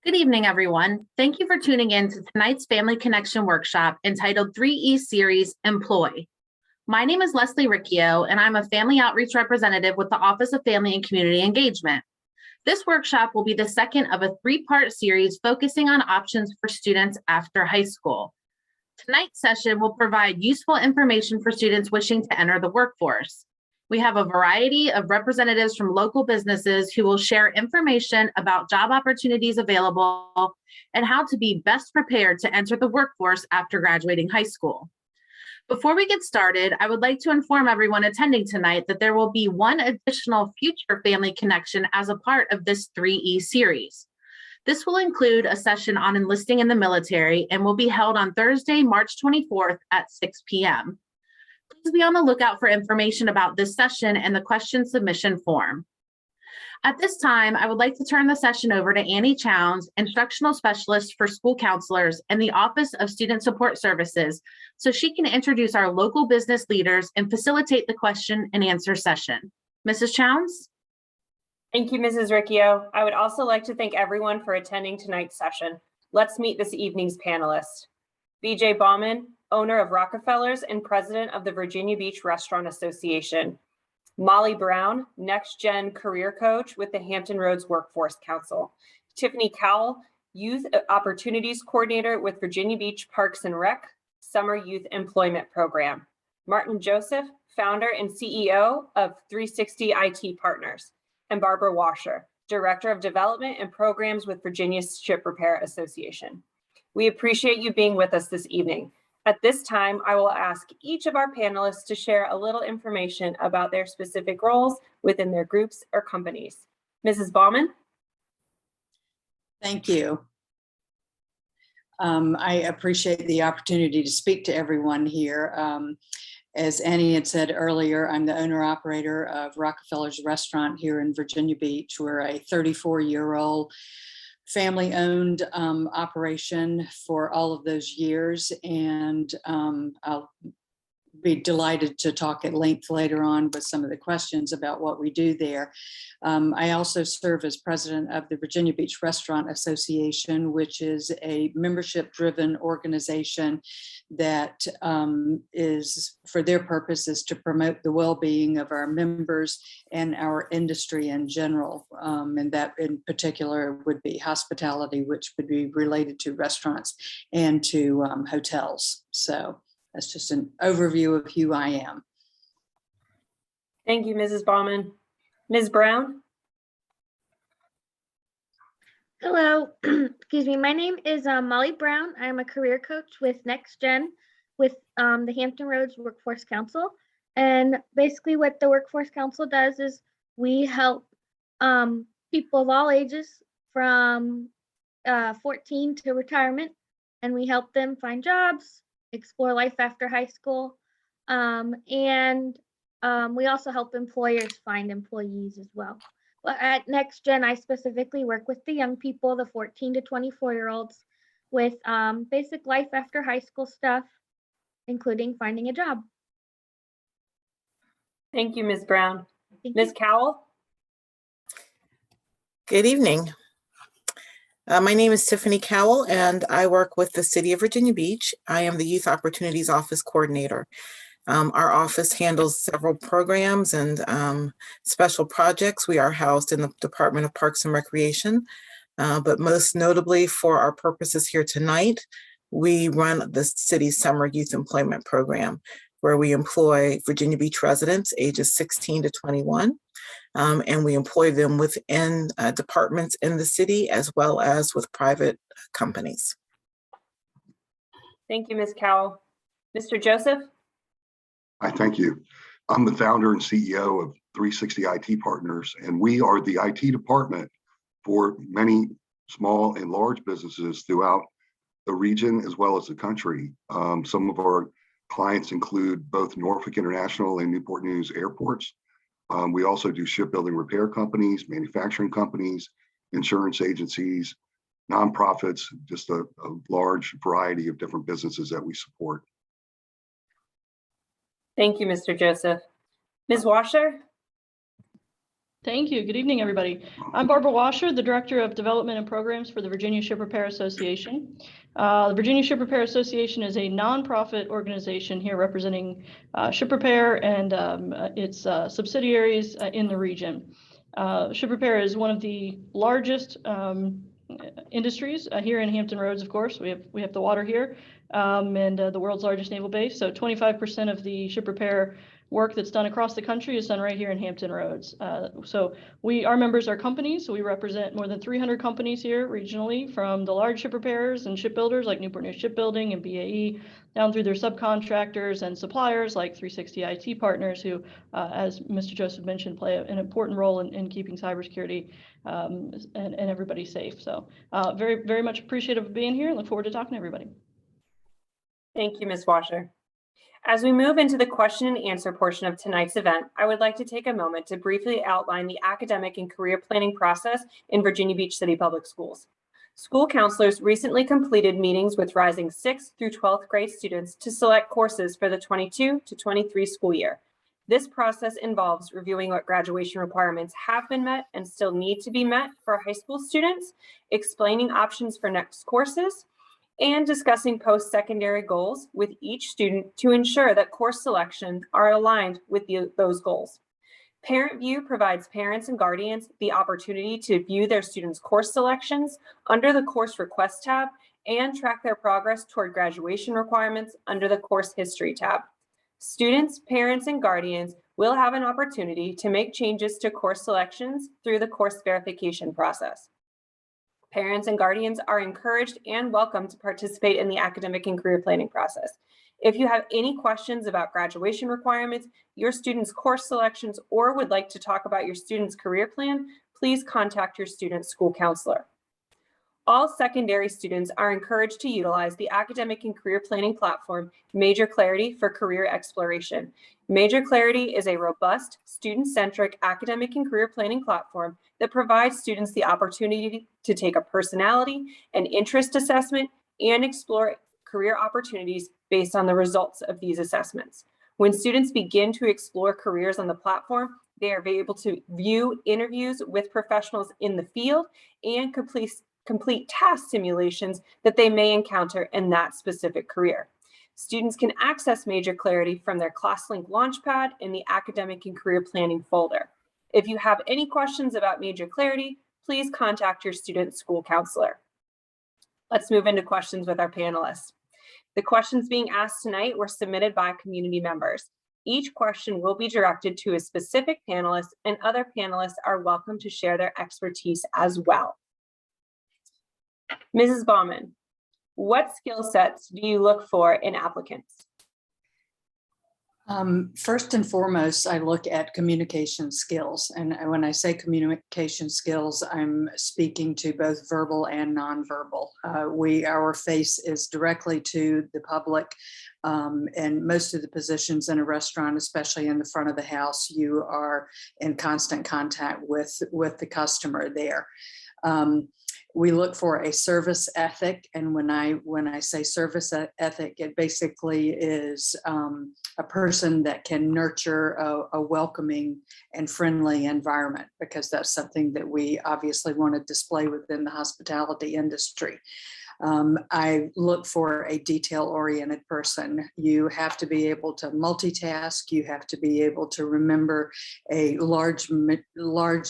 Good evening, everyone. Thank you for tuning in to tonight's Family Connection workshop entitled 3E Series Employ. My name is Leslie Riccio, and I'm a family outreach representative with the Office of Family and Community Engagement. This workshop will be the second of a three-part series focusing on options for students after high school. Tonight's session will provide useful information for students wishing to enter the workforce. We have a variety of representatives from local businesses who will share information about job opportunities available and how to be best prepared to enter the workforce after graduating high school. Before we get started, I would like to inform everyone attending tonight that there will be one additional future Family Connection as a part of this 3E series. This will include a session on enlisting in the military and will be held on Thursday, March 24th at 6 p.m. Please be on the lookout for information about this session and the question submission form. At this time, I would like to turn the session over to Annie Chowns, Instructional Specialist for School Counselors in the Office of Student Support Services, so she can introduce our local business leaders and facilitate the question and answer session. Mrs. Chowns? Thank you, Mrs. Riccio. I would also like to thank everyone for attending tonight's session. Let's meet this evening's panelists. BJ Bauman, owner of Rockefellers and president of the Virginia Beach Restaurant Association. Molly Brown, next gen career coach with the Hampton Roads Workforce Council. Tiffany Cowell, youth opportunities coordinator with Virginia Beach Parks and Rec Summer Youth Employment Program. Martin Joseph, founder and CEO of 360 IT Partners. And Barbara Washer, Director of Development and Programs with Virginia Ship Repair Association. We appreciate you being with us this evening. At this time, I will ask each of our panelists to share a little information about their specific roles within their groups or companies. Mrs. Bauman? Thank you. I appreciate the opportunity to speak to everyone here. As Annie had said earlier, I'm the owner-operator of Rockefellers Restaurant here in Virginia Beach. We're a 34-year-old family-owned operation for all of those years, and I'll be delighted to talk at length later on with some of the questions about what we do there. I also serve as president of the Virginia Beach Restaurant Association, which is a membership-driven organization that is, for their purpose, is to promote the well-being of our members and our industry in general. And that in particular would be hospitality, which would be related to restaurants and to hotels. So that's just an overview of who I am. Thank you, Mrs. Bauman. Ms. Brown? Hello, excuse me. My name is Molly Brown. I'm a career coach with NextGen with the Hampton Roads Workforce Council. And basically what the Workforce Council does is we help people of all ages from 14 to retirement, and we help them find jobs, explore life after high school, and we also help employers find employees as well. But at NextGen, I specifically work with the young people, the 14 to 24-year-olds, with basic life after high school stuff, including finding a job. Thank you, Ms. Brown. Ms. Cowell? Good evening. My name is Tiffany Cowell, and I work with the City of Virginia Beach. I am the Youth Opportunities Office Coordinator. Our office handles several programs and special projects. We are housed in the Department of Parks and Recreation, but most notably for our purposes here tonight, we run the city's Summer Youth Employment Program, where we employ Virginia Beach residents ages 16 to 21. And we employ them within departments in the city as well as with private companies. Thank you, Ms. Cowell. Mr. Joseph? Hi, thank you. I'm the founder and CEO of 360 IT Partners, and we are the IT department for many small and large businesses throughout the region as well as the country. Some of our clients include both Norfolk International and Newport News airports. We also do shipbuilding repair companies, manufacturing companies, insurance agencies, nonprofits, just a large variety of different businesses that we support. Thank you, Mr. Joseph. Ms. Washer? Thank you. Good evening, everybody. I'm Barbara Washer, the Director of Development and Programs for the Virginia Ship Repair Association. The Virginia Ship Repair Association is a nonprofit organization here representing ship repair and its subsidiaries in the region. Ship repair is one of the largest industries here in Hampton Roads, of course. We have the water here and the world's largest naval base. So 25% of the ship repair work that's done across the country is done right here in Hampton Roads. So our members are companies. So we represent more than 300 companies here regionally, from the large ship repairers and shipbuilders like Newport News Shipbuilding and BAE, down through their subcontractors and suppliers like 360 IT Partners, who, as Mr. Joseph mentioned, play an important role in keeping cybersecurity and everybody safe. So very, very much appreciative of being here and look forward to talking to everybody. Thank you, Ms. Washer. As we move into the question and answer portion of tonight's event, I would like to take a moment to briefly outline the academic and career planning process in Virginia Beach City Public Schools. School counselors recently completed meetings with rising 6th through 12th grade students to select courses for the 22 to 23 school year. This process involves reviewing what graduation requirements have been met and still need to be met for high school students, explaining options for next courses, and discussing post-secondary goals with each student to ensure that course selections are aligned with those goals. Parent View provides parents and guardians the opportunity to view their students' course selections under the Course Request tab and track their progress toward graduation requirements under the Course History tab. Students, parents, and guardians will have an opportunity to make changes to course selections through the course verification process. Parents and guardians are encouraged and welcome to participate in the academic and career planning process. If you have any questions about graduation requirements, your student's course selections, or would like to talk about your student's career plan, please contact your student's school counselor. All secondary students are encouraged to utilize the academic and career planning platform, Major Clarity, for career exploration. Major Clarity is a robust, student-centric academic and career planning platform that provides students the opportunity to take a personality and interest assessment and explore career opportunities based on the results of these assessments. When students begin to explore careers on the platform, they are able to view interviews with professionals in the field and complete task simulations that they may encounter in that specific career. Students can access Major Clarity from their ClassLink Launchpad in the Academic and Career Planning folder. If you have any questions about Major Clarity, please contact your student's school counselor. Let's move into questions with our panelists. The questions being asked tonight were submitted by community members. Each question will be directed to a specific panelist, and other panelists are welcome to share their expertise as well. Mrs. Baumann, what skill sets do you look for in applicants? First and foremost, I look at communication skills. And when I say communication skills, I'm speaking to both verbal and nonverbal. Our face is directly to the public. And most of the positions in a restaurant, especially in the front of the house, you are in constant contact with the customer there. We look for a service ethic, and when I say service ethic, it basically is a person that can nurture a welcoming and friendly environment, because that's something that we obviously want to display within the hospitality industry. I look for a detail-oriented person. You have to be able to multitask. You have to be able to remember a large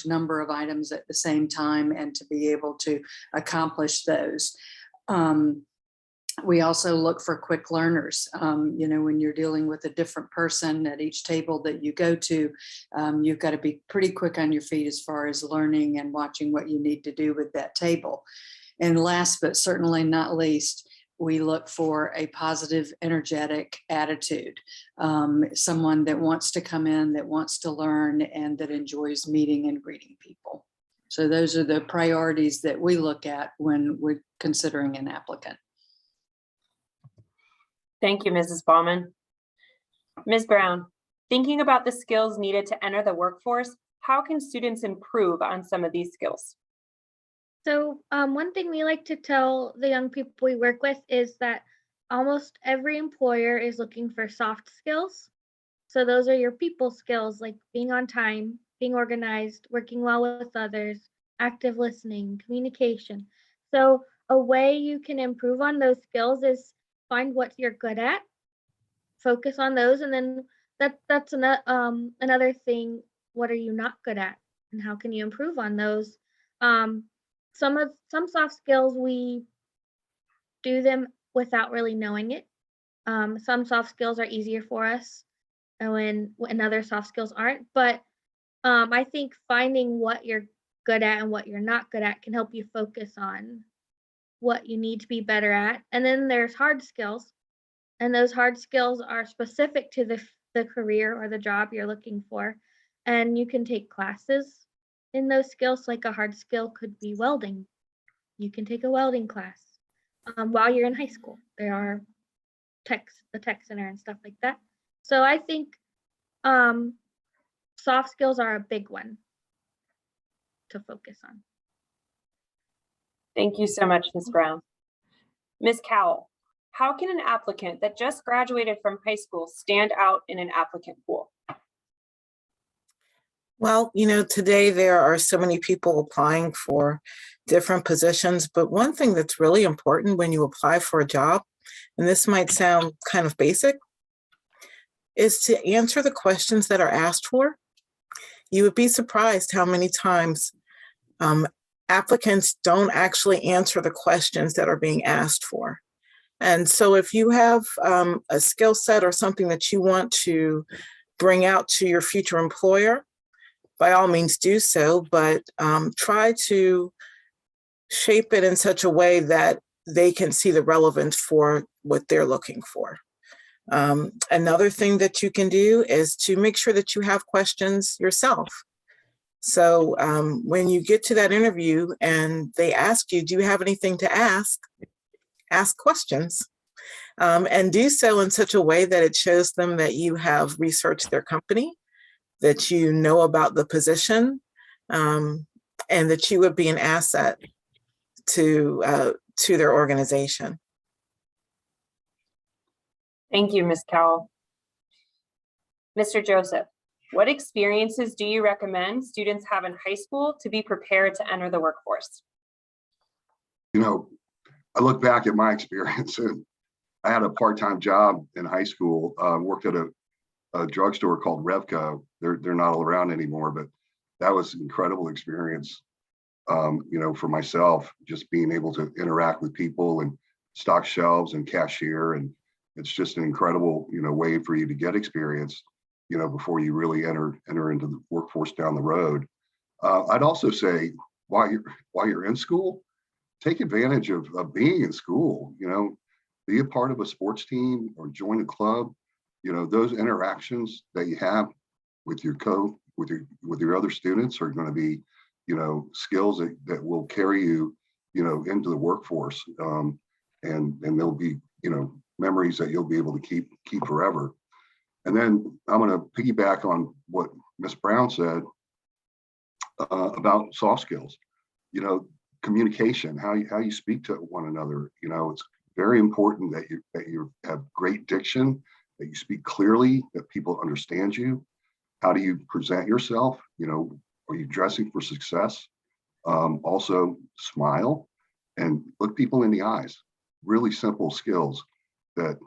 number of items at the same time and to be able to accomplish those. We also look for quick learners. When you're dealing with a different person at each table that you go to, you've got to be pretty quick on your feet as far as learning and watching what you need to do with that table. And last but certainly not least, we look for a positive, energetic attitude, someone that wants to come in, that wants to learn, and that enjoys meeting and greeting people. So those are the priorities that we look at when we're considering an applicant. Thank you, Mrs. Baumann. Ms. Brown, thinking about the skills needed to enter the workforce, how can students improve on some of these skills? So one thing we like to tell the young people we work with is that almost every employer is looking for soft skills. So those are your people skills, like being on time, being organized, working well with others, active listening, communication. So a way you can improve on those skills is find what you're good at, focus on those, and then that's another thing. What are you not good at, and how can you improve on those? Some soft skills we do them without really knowing it. Some soft skills are easier for us, and when other soft skills aren't. But I think finding what you're good at and what you're not good at can help you focus on what you need to be better at. And then there's hard skills, and those hard skills are specific to the career or the job you're looking for. And you can take classes in those skills. Like a hard skill could be welding. You can take a welding class while you're in high school. There are the tech center and stuff like that. So I think soft skills are a big one to focus on. Thank you so much, Ms. Brown. Ms. Cowell, how can an applicant that just graduated from high school stand out in an applicant pool? Well, today there are so many people applying for different positions, but one thing that's really important when you apply for a job, and this might sound kind of basic, is to answer the questions that are asked for. You would be surprised how many times applicants don't actually answer the questions that are being asked for. And so if you have a skill set or something that you want to bring out to your future employer, by all means do so, but try to shape it in such a way that they can see the relevance for what they're looking for. Another thing that you can do is to make sure that you have questions yourself. So when you get to that interview and they ask you, do you have anything to ask? Ask questions and do so in such a way that it shows them that you have researched their company, that you know about the position, and that you would be an asset to their organization. Thank you, Ms. Cowell. Mr. Joseph, what experiences do you recommend students have in high school to be prepared to enter the workforce? I look back at my experience, and I had a part-time job in high school, worked at a drugstore called Revco. They're not around anymore, but that was an incredible experience, for myself, just being able to interact with people and stock shelves and cashier. And it's just an incredible, way for you to get experience, before you really enter into the workforce down the road. I'd also say while you're in school, take advantage of being in school, be a part of a sports team or join a club. Those interactions that you have with your other students are going to be, skills that will carry you, into the workforce. And there'll be, memories that you'll be able to keep forever. And then I'm going to piggyback on what Ms. Brown said about soft skills. Communication, how you speak to one another. It's very important that you have great diction, that you speak clearly, that people understand you. How do you present yourself? Are you dressing for success? Also smile and look people in the eyes. Really simple skills that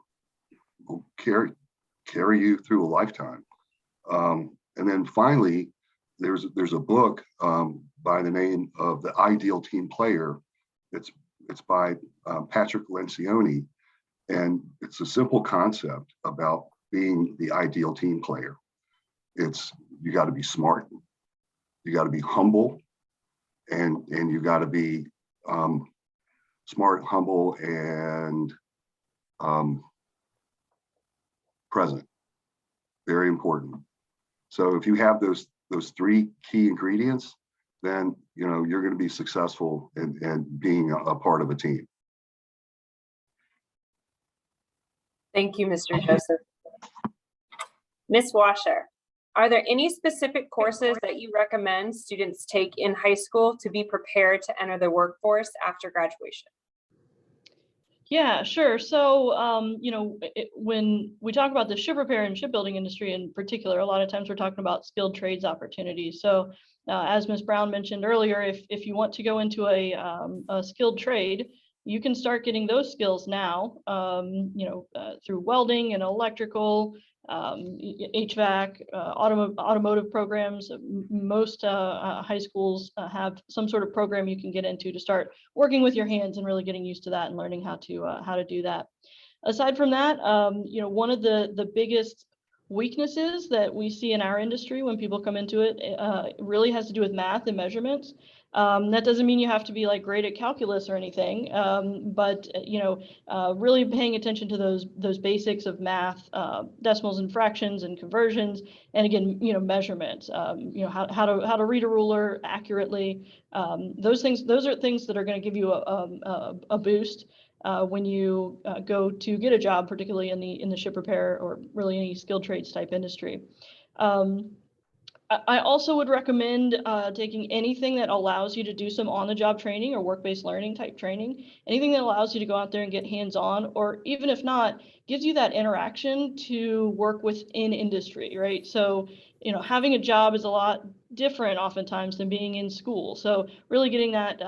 will carry you through a lifetime. And then finally, there's a book by the name of The Ideal Team Player. It's by Patrick Lencioni, and it's a simple concept about being the ideal team player. You got to be smart, you got to be humble, and you got to be smart, humble, and present. Very important. So if you have those three key ingredients, then you're going to be successful in being a part of a team. Thank you, Mr. Joseph. Ms. Washer, are there any specific courses that you recommend students take in high school to be prepared to enter the workforce after graduation? Yeah, sure. So, when we talk about the ship repair and shipbuilding industry in particular, a lot of times we're talking about skilled trades opportunities. So, as Ms. Brown mentioned earlier, if you want to go into a skilled trade, you can start getting those skills now, through welding and electrical, HVAC, automotive programs. Most high schools have some sort of program you can get into to start working with your hands and really getting used to that and learning how to do that. Aside from that, one of the biggest weaknesses that we see in our industry when people come into it really has to do with math and measurements. That doesn't mean you have to be like great at calculus or anything, but really paying attention to those basics of math, decimals and fractions and conversions, and again, measurements. How to read a ruler accurately. Those are things that are going to give you a boost when you go to get a job, particularly in the ship repair or really any skilled trades type industry. I also would recommend taking anything that allows you to do some on-the-job training or work-based learning type training, anything that allows you to go out there and get hands-on, or even if not, gives you that interaction to work within industry, right? So, having a job is a lot different oftentimes than being in school. So really getting that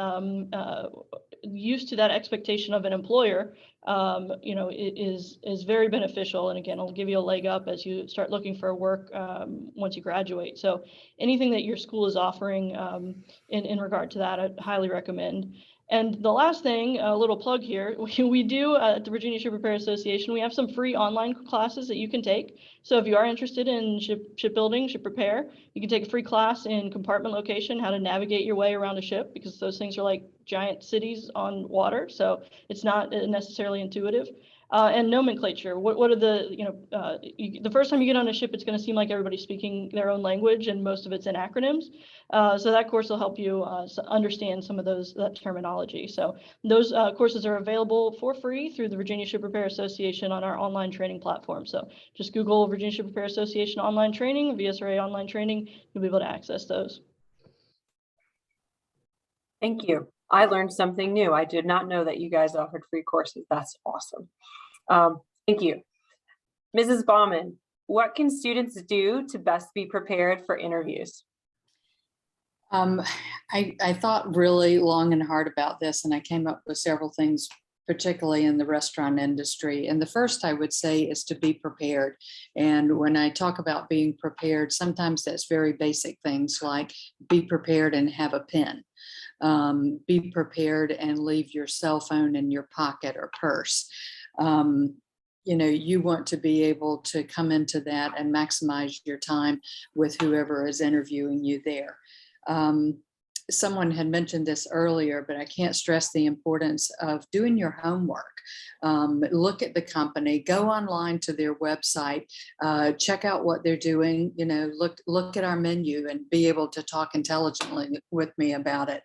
used to that expectation of an employer, is very beneficial. And again, it'll give you a leg up as you start looking for work once you graduate. So anything that your school is offering in regard to that, I'd highly recommend. And the last thing, a little plug here, we do at the Virginia Ship Repair Association, we have some free online classes that you can take. So if you are interested in shipbuilding, ship repair, you can take a free class in compartment location, how to navigate your way around a ship, because those things are like giant cities on water. So it's not necessarily intuitive. And nomenclature. What are the first time you get on a ship, it's going to seem like everybody's speaking their own language, and most of it's in acronyms. So that course will help you understand some of that terminology. So those courses are available for free through the Virginia Ship Repair Association on our online training platform. So just Google Virginia Ship Repair Association online training, VSRA online training. You'll be able to access those. Thank you. I learned something new. I did not know that you guys offered free courses. That's awesome. Thank you. Mrs. Baumann, what can students do to best be prepared for interviews? I thought really long and hard about this, and I came up with several things, particularly in the restaurant industry. And the first I would say is to be prepared. And when I talk about being prepared, sometimes that's very basic things like be prepared and have a pen. Be prepared and leave your cell phone in your pocket or purse. You want to be able to come into that and maximize your time with whoever is interviewing you there. Someone had mentioned this earlier, but I can't stress the importance of doing your homework. Look at the company, go online to their website, check out what they're doing, look at our menu and be able to talk intelligently with me about it.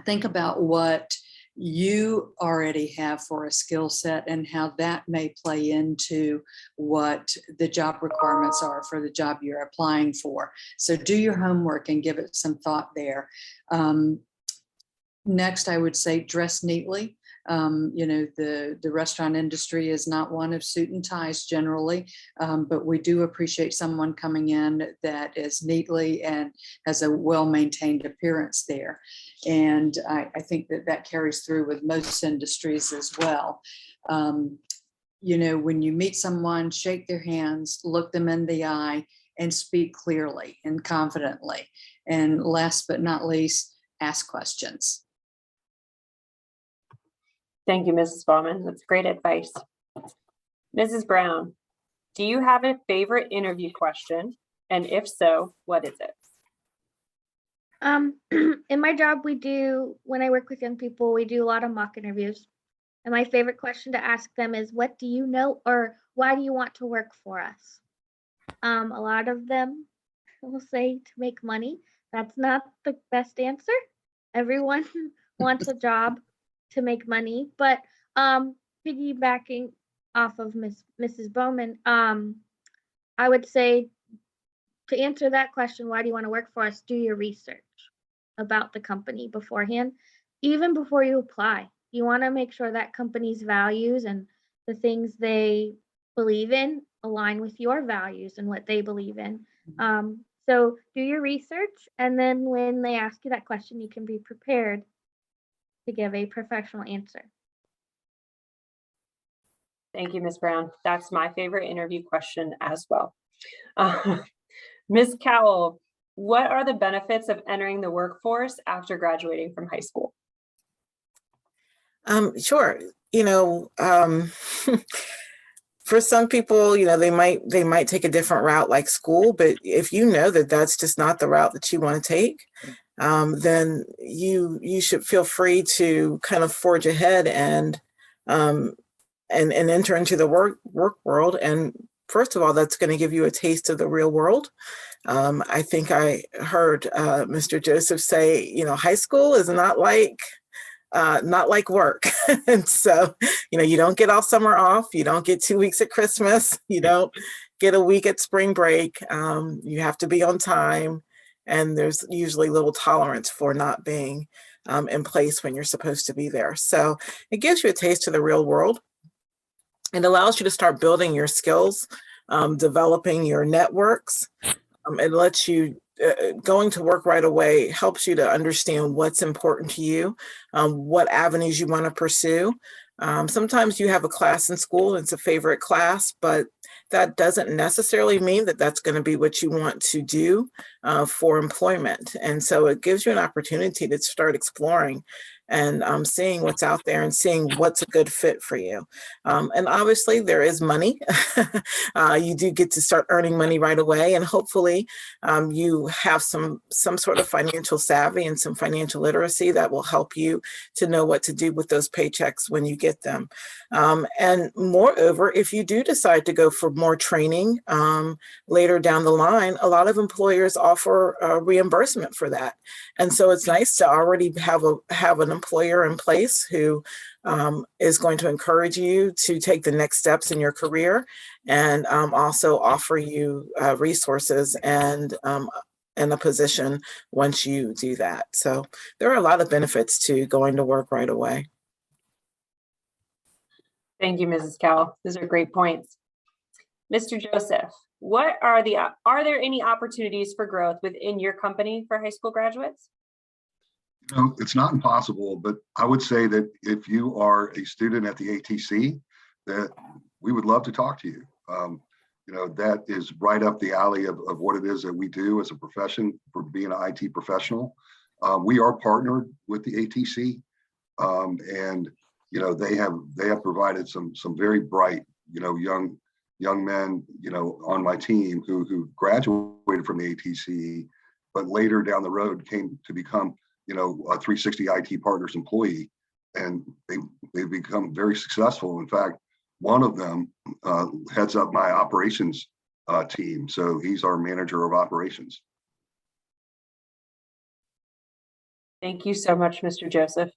Think about what you already have for a skill set and how that may play into what the job requirements are for the job you're applying for. So do your homework and give it some thought there. Next, I would say dress neatly. The restaurant industry is not one of suit and ties generally, but we do appreciate someone coming in that is neatly and has a well-maintained appearance there. And I think that carries through with most industries as well. When you meet someone, shake their hands, look them in the eye, and speak clearly and confidently. And last but not least, ask questions. Thank you, Mrs. Baumann. That's great advice. Mrs. Brown, do you have a favorite interview question? And if so, what is it? In my job, when I work with young people, we do a lot of mock interviews. And my favorite question to ask them is, what do you know, or why do you want to work for us? A lot of them will say to make money. That's not the best answer. Everyone wants a job to make money, but piggybacking off of Mrs. Baumann, I would say to answer that question, why do you want to work for us? Do your research about the company beforehand, even before you apply. You want to make sure that company's values and the things they believe in align with your values and what they believe in. So do your research, and then when they ask you that question, you can be prepared to give a professional answer. Thank you, Ms. Brown. That's my favorite interview question as well. Ms. Cowell, what are the benefits of entering the workforce after graduating from high school? Sure. For some people, they might take a different route like school, but if you know that that's just not the route that you want to take, then you should feel free to kind of forge ahead and enter into the work world. And first of all, that's going to give you a taste of the real world. I think I heard Mr. Joseph say, high school is not like work. And so, you don't get all summer off. You don't get 2 weeks at Christmas. You don't get a week at spring break. You have to be on time. And there's usually little tolerance for not being in place when you're supposed to be there. So it gives you a taste of the real world. It allows you to start building your skills, developing your networks. It lets you going to work right away helps you to understand what's important to you, what avenues you want to pursue. Sometimes you have a class in school, it's a favorite class, but that doesn't necessarily mean that that's going to be what you want to do for employment. And so it gives you an opportunity to start exploring and seeing what's out there and seeing what's a good fit for you. And obviously there is money. You do get to start earning money right away, and hopefully you have some sort of financial savvy and some financial literacy that will help you to know what to do with those paychecks when you get them. And moreover, if you do decide to go for more training later down the line, a lot of employers offer reimbursement for that. And so it's nice to already have an employer in place who is going to encourage you to take the next steps in your career, and also offer you resources and a position once you do that. So there are a lot of benefits to going to work right away. Thank you, Mrs. Cowell. Those are great points. Mr. Joseph, are there any opportunities for growth within your company for high school graduates? It's not impossible, but I would say that if you are a student at the ATC, that we would love to talk to you. That is right up the alley of what it is that we do as a profession for being an IT professional. We are partnered with the ATC, and they have provided some very bright young men on my team who graduated from the ATC, but later down the road came to become a 360 IT Partners employee, and they've become very successful. In fact, one of them heads up my operations team, so he's our manager of operations. Thank you so much, Mr. Joseph.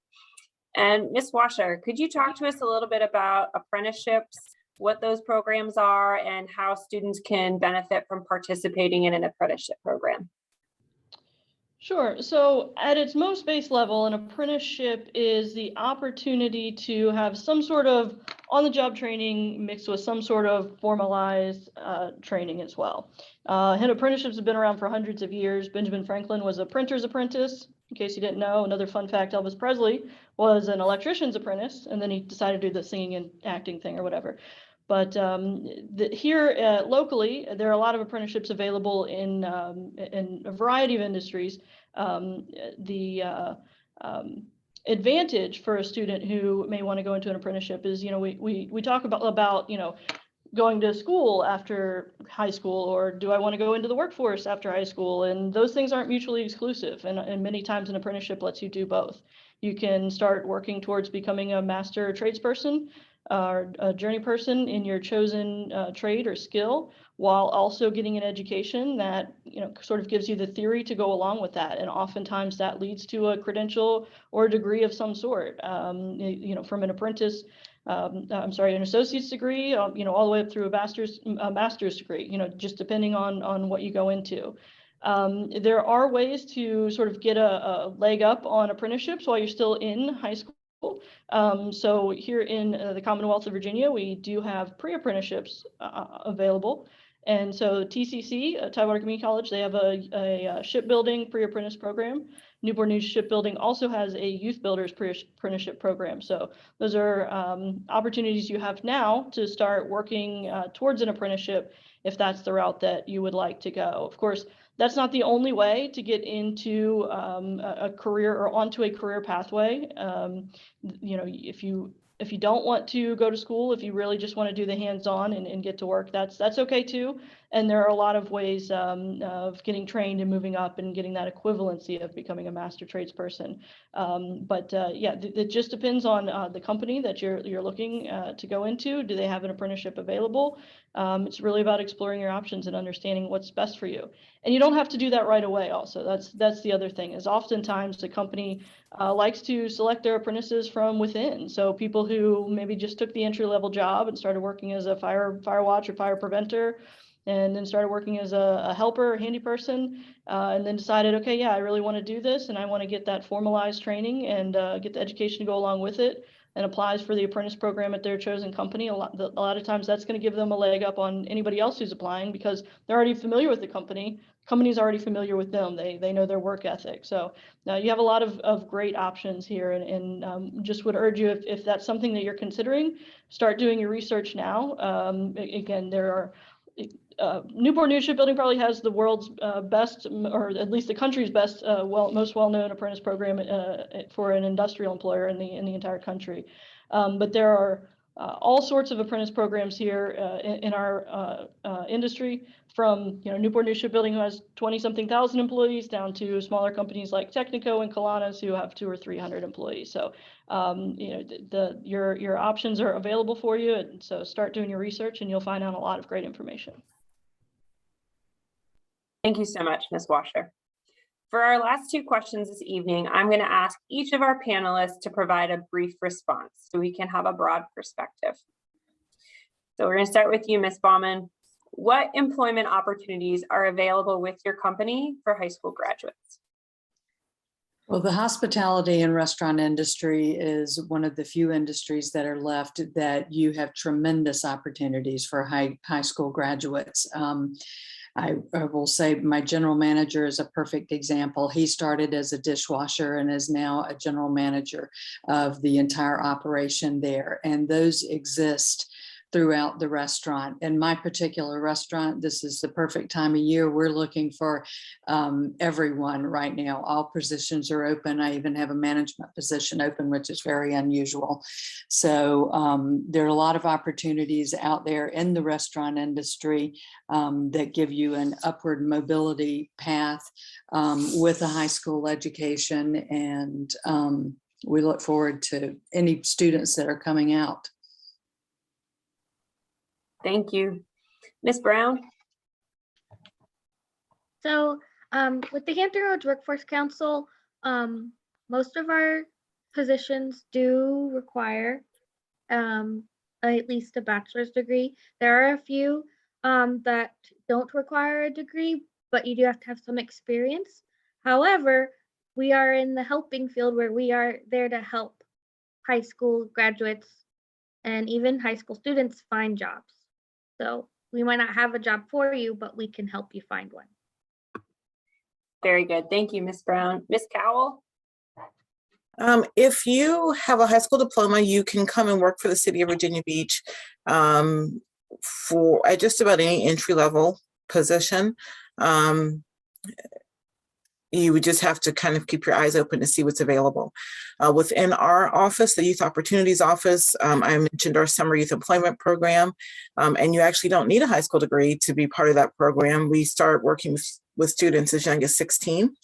And Ms. Washer, could you talk to us a little bit about apprenticeships, what those programs are, and how students can benefit from participating in an apprenticeship program? Sure. So at its most base level, an apprenticeship is the opportunity to have some sort of on-the-job training mixed with some sort of formalized training as well. And apprenticeships have been around for hundreds of years. Benjamin Franklin was a printer's apprentice. In case you didn't know, another fun fact, Elvis Presley was an electrician's apprentice, and then he decided to do the singing and acting thing or whatever. But here locally, there are a lot of apprenticeships available in a variety of industries. The advantage for a student who may want to go into an apprenticeship is, we talk about going to school after high school, or do I want to go into the workforce after high school? And those things aren't mutually exclusive. And many times an apprenticeship lets you do both. You can start working towards becoming a master tradesperson or a journey person in your chosen trade or skill, while also getting an education that sort of gives you the theory to go along with that. And oftentimes that leads to a credential or a degree of some sort. From an apprentice, an associate's degree, all the way up through a master's degree. Just depending on what you go into. There are ways to sort of get a leg up on apprenticeships while you're still in high school So here in the Commonwealth of Virginia, we do have pre-apprenticeships available. And so TCC, Tidewater Community College, they have a shipbuilding pre-apprentice program. Newport News Shipbuilding also has a youth builders pre-apprenticeship program. So those are opportunities you have now to start working towards an apprenticeship if that's the route that you would like to go. Of course, that's not the only way to get into a career or onto a career pathway. You know, if you don't want to go to school, if you really just want to do the hands-on and get to work, that's okay too. And there are a lot of ways of getting trained and moving up and getting that equivalency of becoming a master tradesperson. Yeah, it just depends on the company that you're looking to go into. Do they have an apprenticeship available? It's really about exploring your options and understanding what's best for you. And you don't have to do that right away also. That's the other thing, is oftentimes the company likes to select their apprentices from within. So people who maybe just took the entry-level job and started working as a fire watch or fire preventer, and then started working as a helper or handy person, and then decided, okay, yeah, I really want to do this and I want to get that formalized training and get the education to go along with it, and applies for the apprentice program at their chosen company. A lot of times that's going to give them a leg up on anybody else who's applying, because they're already familiar with the company. Company's already familiar with them. They know their work ethic. So you have a lot of great options here, and just would urge you, if that's something that you're considering, start doing your research now. Again, there are Newport News Shipbuilding probably has the world's best, or at least the country's best, most well-known apprentice program for an industrial employer in the entire country. But there are all sorts of apprentice programs here in our industry, from Newport News Shipbuilding, who has 20-something thousand employees, down to smaller companies like Technico and Kalanas, who have 200 or 300 employees. So your options are available for you, and so start doing your research and you'll find out a lot of great information. Thank you so much, Ms. Washer. For our last two questions this evening, I'm going to ask each of our panelists to provide a brief response so we can have a broad perspective. So we're going to start with you, Ms. Baumann. What employment opportunities are available with your company for high school graduates? Well, the hospitality and restaurant industry is one of the few industries that are left that you have tremendous opportunities for high school graduates. I will say my general manager is a perfect example. He started as a dishwasher and is now a general manager of the entire operation there. And those exist throughout the restaurant. In my particular restaurant, this is the perfect time of year. We're looking for everyone right now. All positions are open. I even have a management position open, which is very unusual. So there are a lot of opportunities out there in the restaurant industry that give you an upward mobility path with a high school education. And we look forward to any students that are coming out. Thank you. Ms. Brown? So with the Hampton Roads Workforce Council, most of our positions do require at least a bachelor's degree. There are a few that don't require a degree, but you do have to have some experience. However, we are in the helping field, where we are there to help high school graduates and even high school students find jobs. So we might not have a job for you, but we can help you find one. Very good. Thank you, Ms. Brown. Ms. Cowell? If you have a high school diploma, you can come and work for the City of Virginia Beach for just about any entry-level position. You would just have to kind of keep your eyes open to see what's available. Within our office, the Youth Opportunities Office, I mentioned our Summer Youth Employment Program, and you actually don't need a high school degree to be part of that program. We start working with students as young as 16,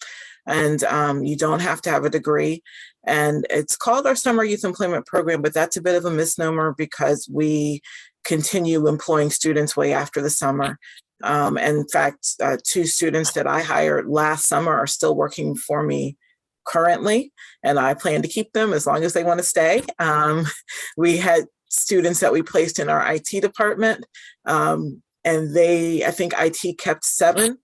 and you don't have to have a degree. And it's called our Summer Youth Employment Program, but that's a bit of a misnomer because we continue employing students way after the summer. And in fact, 2 students that I hired last summer are still working for me currently, and I plan to keep them as long as they want to stay. We had students that we placed in our IT department, and I think IT kept 7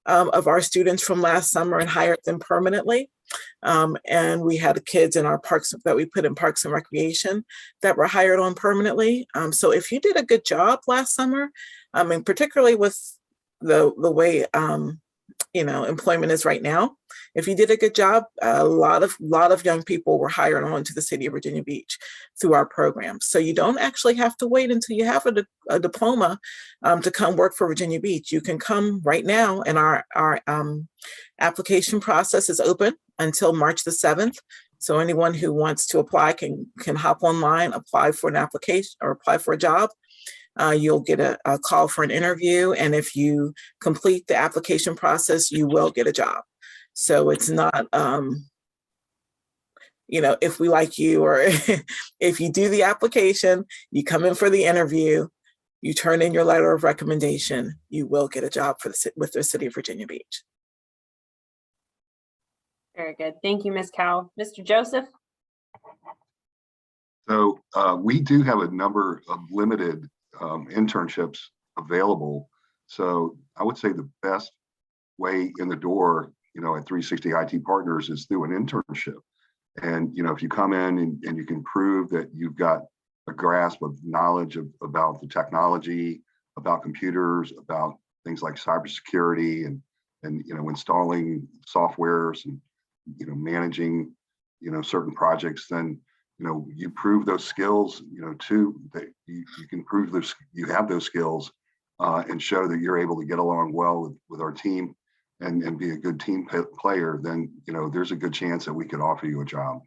of our students from last summer and hired them permanently. And we had kids in our parks that we put in Parks and Recreation that were hired on permanently. So if you did a good job last summer, I mean, particularly with the way employment is right now, if you did a good job, a lot of young people were hired on to the city of Virginia Beach through our program. So you don't actually have to wait until you have a diploma to come work for Virginia Beach. You can come right now, and our application process is open until March the 7th. So anyone who wants to apply can hop online, apply for an application or apply for a job. You'll get a call for an interview. And if you complete the application process, you will get a job. So it's not, if we like you, or if you do the application, you come in for the interview, you turn in your letter of recommendation, you will get a job with the city of Virginia Beach. Very good. Thank you, Ms. Cowell. Mr. Joseph? So we do have a number of limited internships available. So I would say the best way in the door, at 360 IT Partners is through an internship. And, if you come in and you can prove that you've got a grasp of knowledge about the technology, about computers, about things like cybersecurity and installing softwares and, managing, certain projects, then, you prove those skills, too, that you can prove those, you have those skills and show that you're able to get along well with our team and be a good team player, then, there's a good chance that we could offer you a job.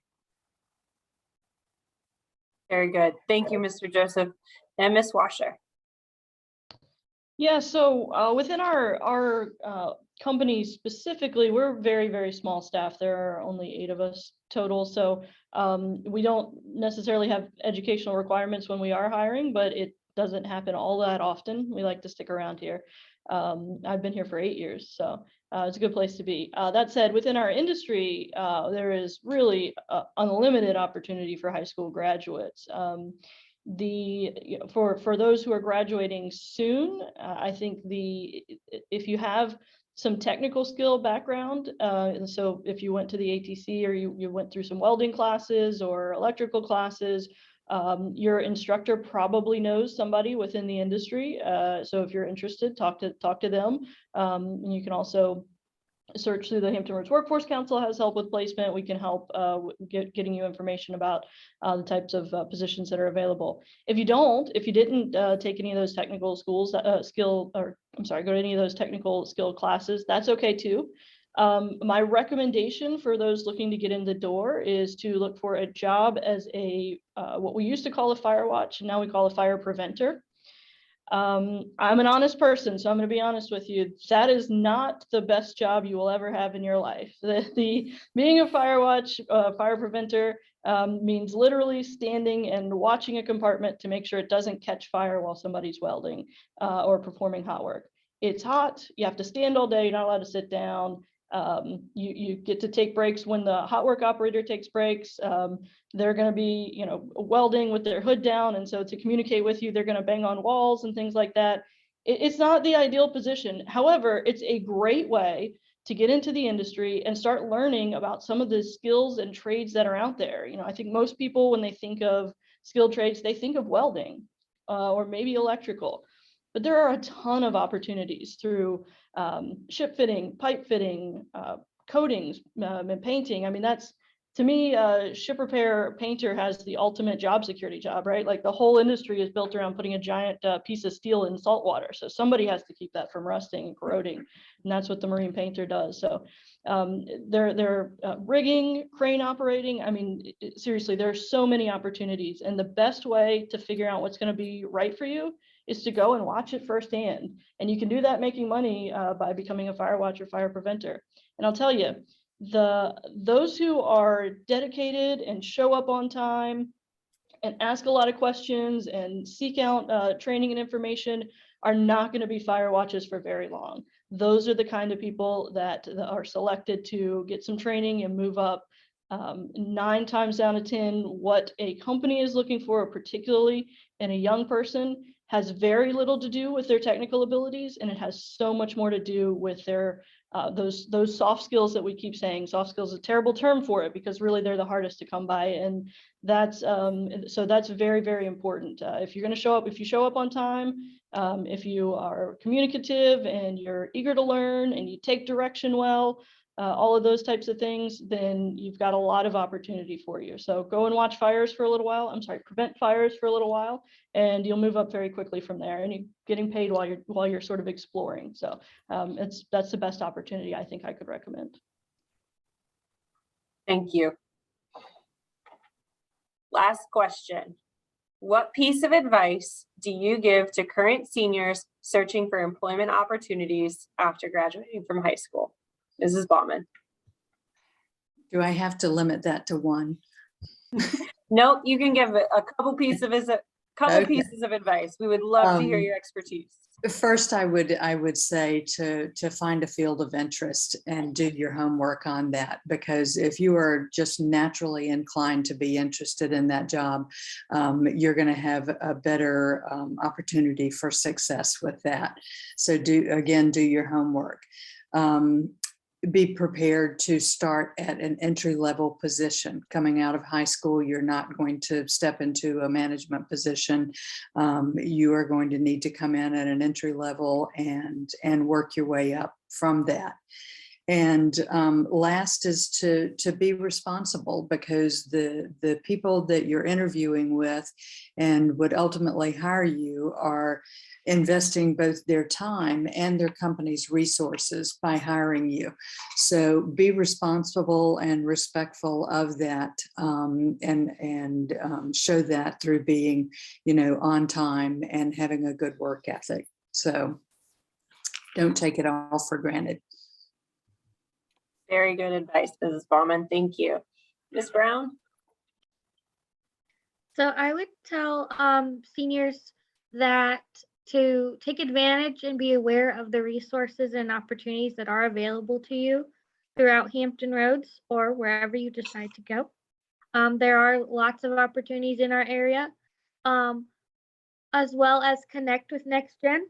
Very good. Thank you, Mr. Joseph. And Ms. Washer? Yeah, so within our company specifically, we're very, very small staff. There are only 8 of us total. So we don't necessarily have educational requirements when we are hiring, but it doesn't happen all that often. We like to stick around here. I've been here for 8 years, so it's a good place to be. That said, within our industry, there is really unlimited opportunity for high school graduates. For those who are graduating soon, I think if you have some technical skill background, and so if you went to the ATC or you went through some welding classes or electrical classes, your instructor probably knows somebody within the industry. So if you're interested, talk to them. And you can also search through the Hampton Roads Workforce Council has help with placement. We can help getting you information about the types of positions that are available. If you didn't take any of those technical schools, go to any of those technical skill classes, that's okay too. My recommendation for those looking to get in the door is to look for a job as what we used to call a fire watch, and now we call a fire preventer. I'm an honest person, so I'm going to be honest with you. That is not the best job you will ever have in your life. Being a fire watch, fire preventer means literally standing and watching a compartment to make sure it doesn't catch fire while somebody's welding or performing hot work. It's hot. You have to stand all day. You're not allowed to sit down. You get to take breaks when the hot work operator takes breaks. They're going to be, welding with their hood down. And so to communicate with you, they're going to bang on walls and things like that. It's not the ideal position. However, it's a great way to get into the industry and start learning about some of the skills and trades that are out there. I think most people, when they think of skilled trades, they think of welding or maybe electrical. But there are a ton of opportunities through ship fitting, pipe fitting, coatings, and painting. I mean, that's, to me, ship repair painter has the ultimate job security job, right? Like the whole industry is built around putting a giant piece of steel in salt water. So somebody has to keep that from rusting and corroding. And that's what the marine painter does. So they're rigging, crane operating. I mean, seriously, there are so many opportunities. And the best way to figure out what's going to be right for you is to go and watch it firsthand. And you can do that making money by becoming a fire watch or fire preventer. And I'll tell you, those who are dedicated and show up on time and ask a lot of questions and seek out training and information are not going to be fire watches for very long. Those are the kind of people that are selected to get some training and move up. 9 times out of 10, what a company is looking for, particularly in a young person, has very little to do with their technical abilities, and it has so much more to do with their those soft skills that we keep saying. Soft skills is a terrible term for it because really they're the hardest to come by, and that's so that's very, very important. If you're going to show up, if you show up on time, if you are communicative and you're eager to learn and you take direction well, all of those types of things, then you've got a lot of opportunity for you. So go and watch fires for a little while. I'm sorry, prevent fires for a little while, and you'll move up very quickly from there. And you're getting paid while you're sort of exploring. So that's the best opportunity I think I could recommend. Thank you. Last question. What piece of advice do you give to current seniors searching for employment opportunities after graduating from high school? Mrs. Baumann. Do I have to limit that to one? Nope, you can give a couple pieces Okay. pieces of advice. We would love to hear Um, your expertise. First, I would say to find a field of interest and do your homework on that, because if you are just naturally inclined to be interested in that job, you're going to have a better opportunity for success with that. So do your homework. Be prepared to start at an entry-level position. Coming out of high school, you're not going to step into a management position. You are going to need to come in at an entry level and work your way up from that. And last is to be responsible, because the people that you're interviewing with and would ultimately hire you are investing both their time and their company's resources by hiring you. So be responsible and respectful of that, and show that through being, on time and having a good work ethic. So don't take it all for granted. Very good advice, Mrs. Baumann. Thank you. Ms. Brown? So I would tell seniors that to take advantage and be aware of the resources and opportunities that are available to you throughout Hampton Roads or wherever you decide to go. There are lots of opportunities in our area, as well as connect with NextGen.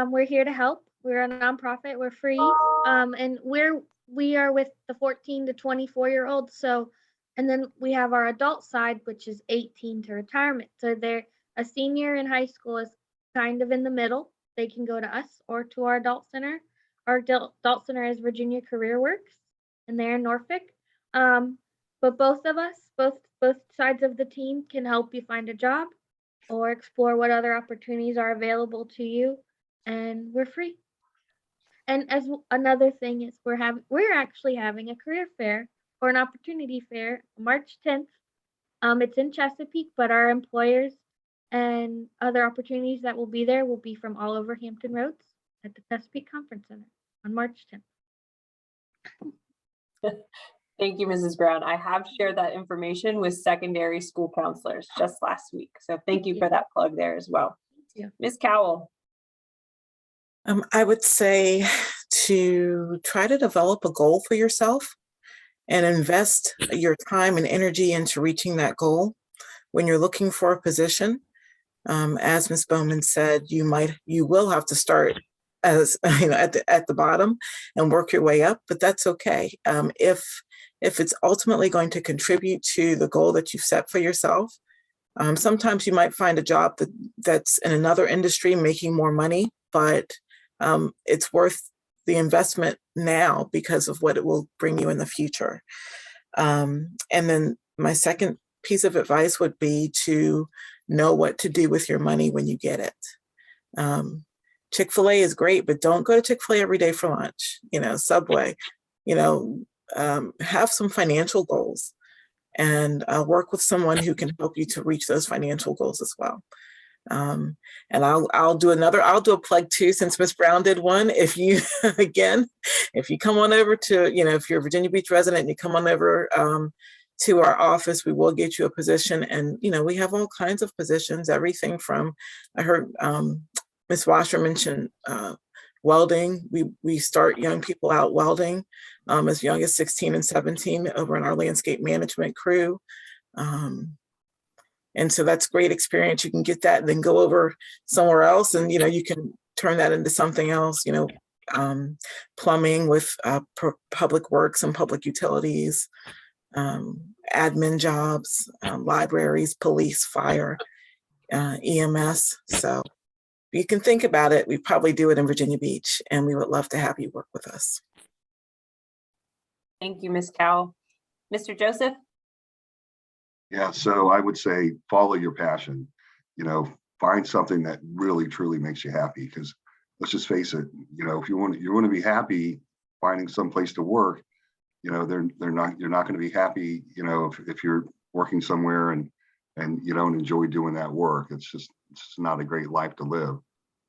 We're here to help. We're a nonprofit. We're free, and we are with the 14 to 24-year-olds. So, and then we have our adult side, which is 18 to retirement. So a senior in high school is kind of in the middle. They can go to us or to our adult center. Our adult center is Virginia Career Works, and they're in Norfolk. But both of us, both sides of the team can help you find a job or explore what other opportunities are available to you, and we're free. And as another thing is we're actually having a career fair or an opportunity fair March 10th. It's in Chesapeake, but our employers and other opportunities that will be there will be from all over Hampton Roads at the Chesapeake Conference Center on March 10th. Thank you, Mrs. Brown. I have shared that information with secondary school counselors just last week. So thank you for that plug there as well. Yeah. Ms. Cowell. I would say to try to develop a goal for yourself and invest your time and energy into reaching that goal. When you're looking for a position, as Ms. Baumann said, you will have to start as at the bottom and work your way up, but that's okay. If it's ultimately going to contribute to the goal that you've set for yourself, sometimes you might find a job that's in another industry making more money, but it's worth the investment now because of what it will bring you in the future. And then my second piece of advice would be to know what to do with your money when you get it. Chick-fil-A is great, but don't go to Chick-fil-A every day for lunch. Subway, have some financial goals and work with someone who can help you to reach those financial goals as well. And I'll do a plug too, since Ms. Brown did one. If you come on over to, if you're a Virginia Beach resident and you come on over to our office, we will get you a position. And, we have all kinds of positions, everything from, I heard Ms. Washer mention welding. We start young people out welding as young as 16 and 17 over in our landscape management crew. And so that's great experience. You can get that and then go over somewhere else and, you can turn that into something else. plumbing with public works and public utilities, admin jobs, libraries, police, fire, EMS. So if you can think about it, we probably do it in Virginia Beach, and we would love to have you work with us. Thank you, Ms. Cowell. Mr. Joseph? Yeah, so I would say follow your passion. Find something that really truly makes you happy. Because let's just face it, if you want to be happy, finding some place to work, you're not going to be happy, if you're working somewhere and you don't enjoy doing that work. It's just not a great life to live.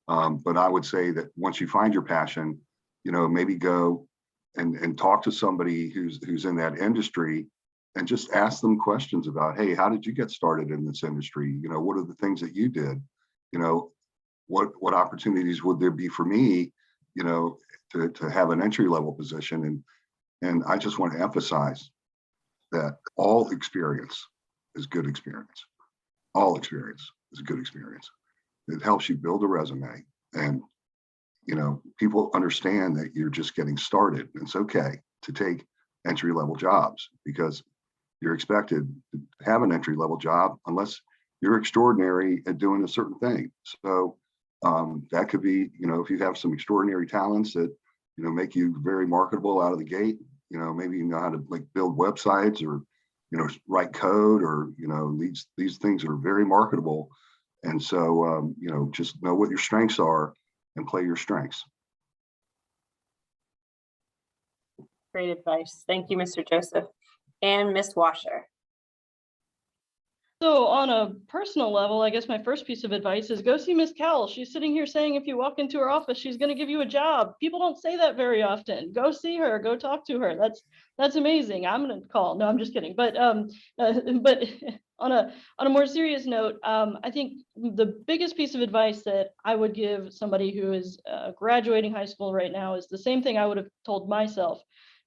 But I would say that once you find your passion, maybe go and talk to somebody who's in that industry and just ask them questions about, hey, how did you get started in this industry? What are the things that you did? What opportunities would there be for me, to have an entry level position? And I just want to emphasize that all experience is good experience. All experience is a good experience. It helps you build a resume, and people understand that you're just getting started. It's okay to take entry level jobs because you're expected to have an entry level job unless you're extraordinary at doing a certain thing. So that could be, if you have some extraordinary talents that, make you very marketable out of the gate, maybe you know how to build websites or, write code or, these things are very marketable. And so, just know what your strengths are and play your strengths. Great advice. Thank you, Mr. Joseph. And Ms. Washer. So on a personal level, I guess my first piece of advice is go see Miss Cowell. She's sitting here saying if you walk into her office, she's going to give you a job. People don't say that very often. Go see her, go talk to her. That's amazing. I'm going to call. No, I'm just kidding. But on a more serious note, I think the biggest piece of advice that I would give somebody who is graduating high school right now is the same thing I would have told myself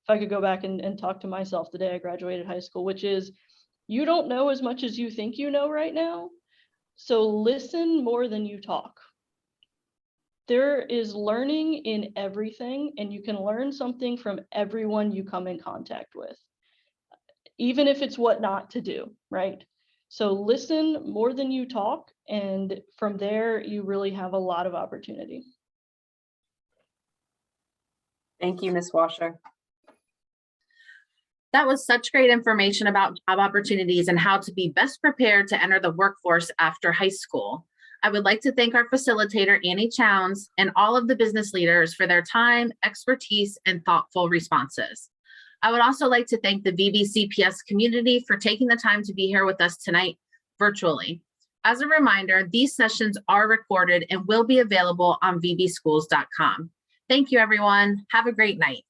if I could go back and talk to myself the day I graduated high school, which is, you don't know as much as you think you know right now, so listen more than you talk. There is learning in everything, and you can learn something from everyone you come in contact with, even if it's what not to do, right? So listen more than you talk, and from there, you really have a lot of opportunity. Thank you, Ms. Washer. That was such great information about job opportunities and how to be best prepared to enter the workforce after high school. I would like to thank our facilitator, Annie Chowns, and all of the business leaders for their time, expertise, and thoughtful responses. I would also like to thank the VBCPS community for taking the time to be here with us tonight virtually. As a reminder, these sessions are recorded and will be available on vbschools.com. Thank you, everyone. Have a great night.